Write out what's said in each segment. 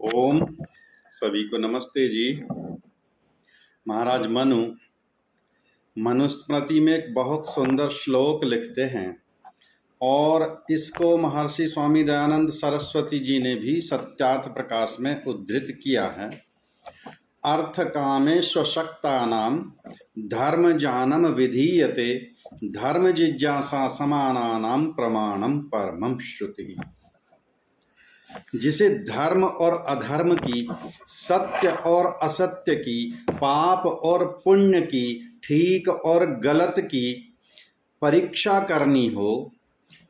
ओम सभी को नमस्ते जी। महाराज मनुस्मृति में एक बहुत सुंदर श्लोक लिखते हैं और इसको महर्षि स्वामी दयानंद सरस्वती जी ने भी सत्यार्थ प्रकाश में उद्धृत किया है। अर्थ कामे स्वशक्तानाम धर्म जानम विधीयते धर्म जिज्ञासा समानानाम प्रमाणम परमं श्रुति। जिसे धर्म और अधर्म की, सत्य और असत्य की, पाप और पुण्य की, ठीक और गलत की परीक्षा करनी हो,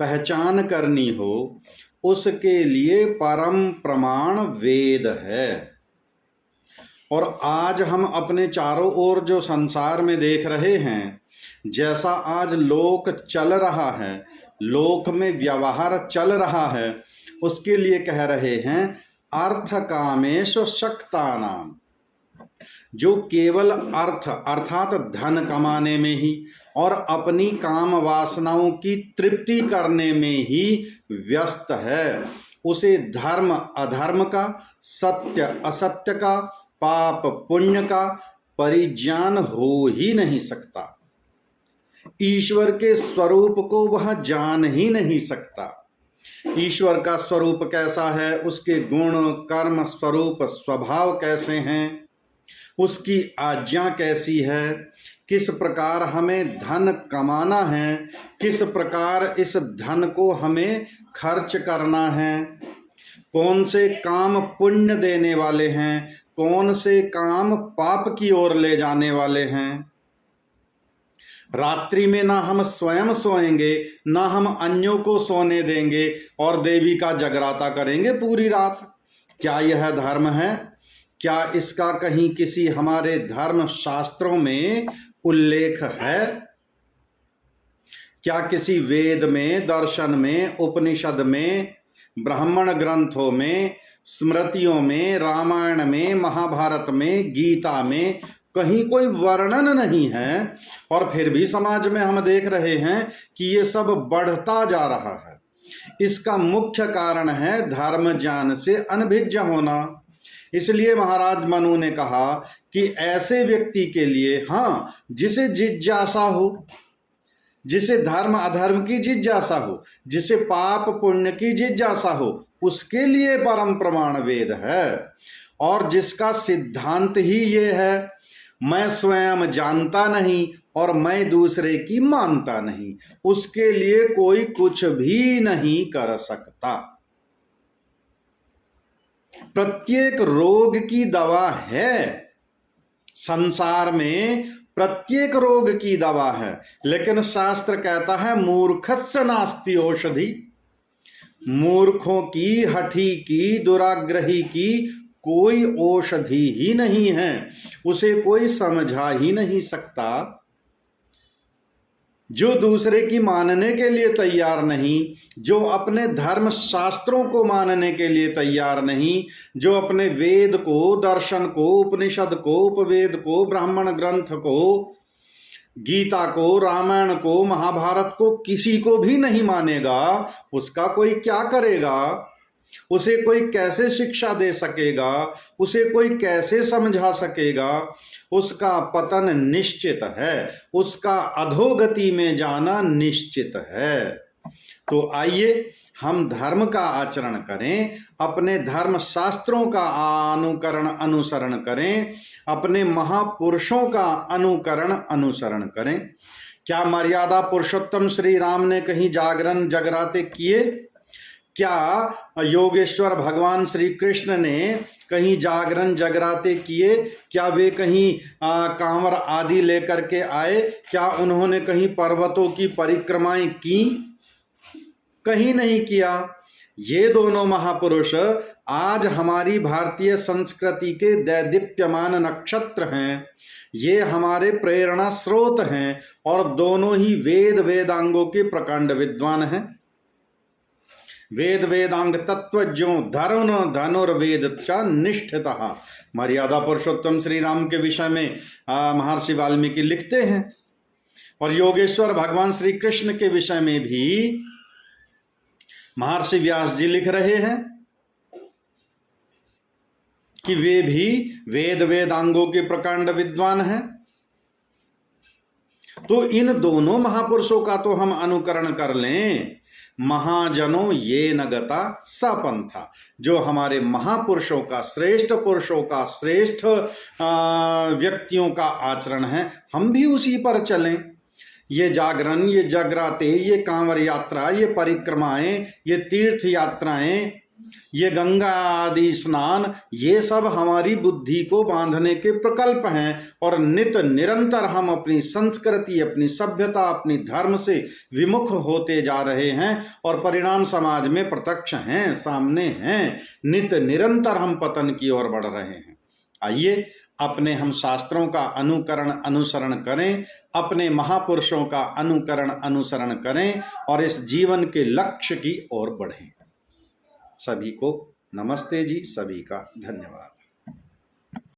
पहचान करनी हो, उसके लिए परम प्रमाण वेद है। और आज हम अपने चारों ओर जो संसार में देख रहे हैं, जैसा आज लोक चल रहा है, लोक में व्यवहार चल रहा है, उसके लिए कह रहे हैं अर्थ कामेश शक्तानाम। जो केवल अर्थ अर्थात धन कमाने में ही और अपनी काम वासनाओं की तृप्ति करने में ही व्यस्त है, उसे धर्म अधर्म का, सत्य असत्य का, पाप पुण्य का परिज्ञान हो ही नहीं सकता। ईश्वर के स्वरूप को वह जान ही नहीं सकता। ईश्वर का स्वरूप कैसा है, उसके गुण कर्म स्वरूप स्वभाव कैसे हैं, उसकी आज्ञा कैसी है, किस प्रकार हमें धन कमाना है, किस प्रकार इस धन को हमें खर्च करना है, कौन से काम पुण्य देने वाले हैं, कौन से काम पाप की ओर ले जाने वाले हैं। रात्रि में ना हम स्वयं सोएंगे, ना हम अन्यों को सोने देंगे और देवी का जगराता करेंगे पूरी रात। क्या यह धर्म है? क्या इसका कहीं किसी हमारे धर्म शास्त्रों में उल्लेख है? क्या किसी वेद में, दर्शन में, उपनिषद में, ब्राह्मण ग्रंथों में, स्मृतियों में, रामायण में, महाभारत में, गीता में कहीं कोई वर्णन नहीं है? और फिर भी समाज में हम देख रहे हैं कि ये सब बढ़ता जा रहा है। इसका मुख्य कारण है धर्म ज्ञान से अनभिज्ञ होना। इसलिए महाराज मनु ने कहा कि ऐसे व्यक्ति के लिए, हाँ, जिसे जिज्ञासा हो, जिसे धर्म अधर्म की जिज्ञासा हो, जिसे पाप पुण्य की जिज्ञासा हो, उसके लिए परम प्रमाण वेद है। और जिसका सिद्धांत ही ये है, मैं स्वयं जानता नहीं और मैं दूसरे की मानता नहीं, उसके लिए कोई कुछ भी नहीं कर सकता। प्रत्येक रोग की दवा है, संसार में प्रत्येक रोग की दवा है, लेकिन शास्त्र कहता है मूर्खस्य नास्ति औषधि। मूर्खों की, हठी की, दुराग्रही की कोई औषधि ही नहीं है, उसे कोई समझा ही नहीं सकता। जो दूसरे की मानने के लिए तैयार नहीं, जो अपने धर्म शास्त्रों को मानने के लिए तैयार नहीं, जो अपने वेद को, दर्शन को, उपनिषद को, उपवेद को, ब्राह्मण ग्रंथ को, गीता को, रामायण को, महाभारत को किसी को भी नहीं मानेगा, उसका कोई क्या करेगा? उसे कोई कैसे शिक्षा दे सकेगा? उसे कोई कैसे समझा सकेगा? उसका पतन निश्चित है, उसका अधोगति में जाना निश्चित है। तो आइए हम धर्म का आचरण करें, अपने धर्म शास्त्रों का अनुसरण करें, अपने महापुरुषों का अनुसरण करें। क्या मर्यादा पुरुषोत्तम श्री राम ने कहीं जागरण जगराते किए? क्या योगेश्वर भगवान श्री कृष्ण ने कहीं जागरण जगराते किए? क्या वे कहीं कांवर आदि लेकर के आए? क्या उन्होंने कहीं पर्वतों की परिक्रमाएं की? कहीं नहीं किया। ये दोनों महापुरुष आज हमारी भारतीय संस्कृति के दैदीप्यमान नक्षत्र हैं। ये हमारे प्रेरणा स्रोत हैं और दोनों ही वेदांगों के प्रकांड विद्वान हैं। वेद वेदांग तत्वज्ञों धनुर्वेद च निष्ठितः। मर्यादा पुरुषोत्तम श्री राम के विषय में महर्षि वाल्मीकि लिखते हैं और योगेश्वर भगवान श्री कृष्ण के विषय में भी महर्षि व्यास जी लिख रहे हैं। कि वे भी वेद वेदांगों के प्रकांड विद्वान हैं। तो इन दोनों महापुरुषों का तो हम अनुकरण कर लें। महाजनों ये नगता सपंथा, जो हमारे महापुरुषों का, श्रेष्ठ पुरुषों का, श्रेष्ठ व्यक्तियों का आचरण है, हम भी उसी पर चलें। ये जागरण, ये जगराते, ये कांवर यात्रा, ये परिक्रमाएं, ये तीर्थ यात्राएं, ये गंगा आदि स्नान, ये सब हमारी बुद्धि को बांधने के प्रकल्प हैं। और नित निरंतर हम अपनी संस्कृति, अपनी सभ्यता, अपनी धर्म से विमुख होते जा रहे हैं और परिणाम समाज में प्रत्यक्ष हैं, सामने हैं। नित निरंतर हम पतन की ओर बढ़ रहे हैं। आइए अपने हम शास्त्रों का अनुकरण अनुसरण करें, अपने महापुरुषों का अनुकरण अनुसरण करें और इस जीवन के लक्ष्य की ओर बढ़ें। सभी को नमस्ते जी, सभी का धन्यवाद।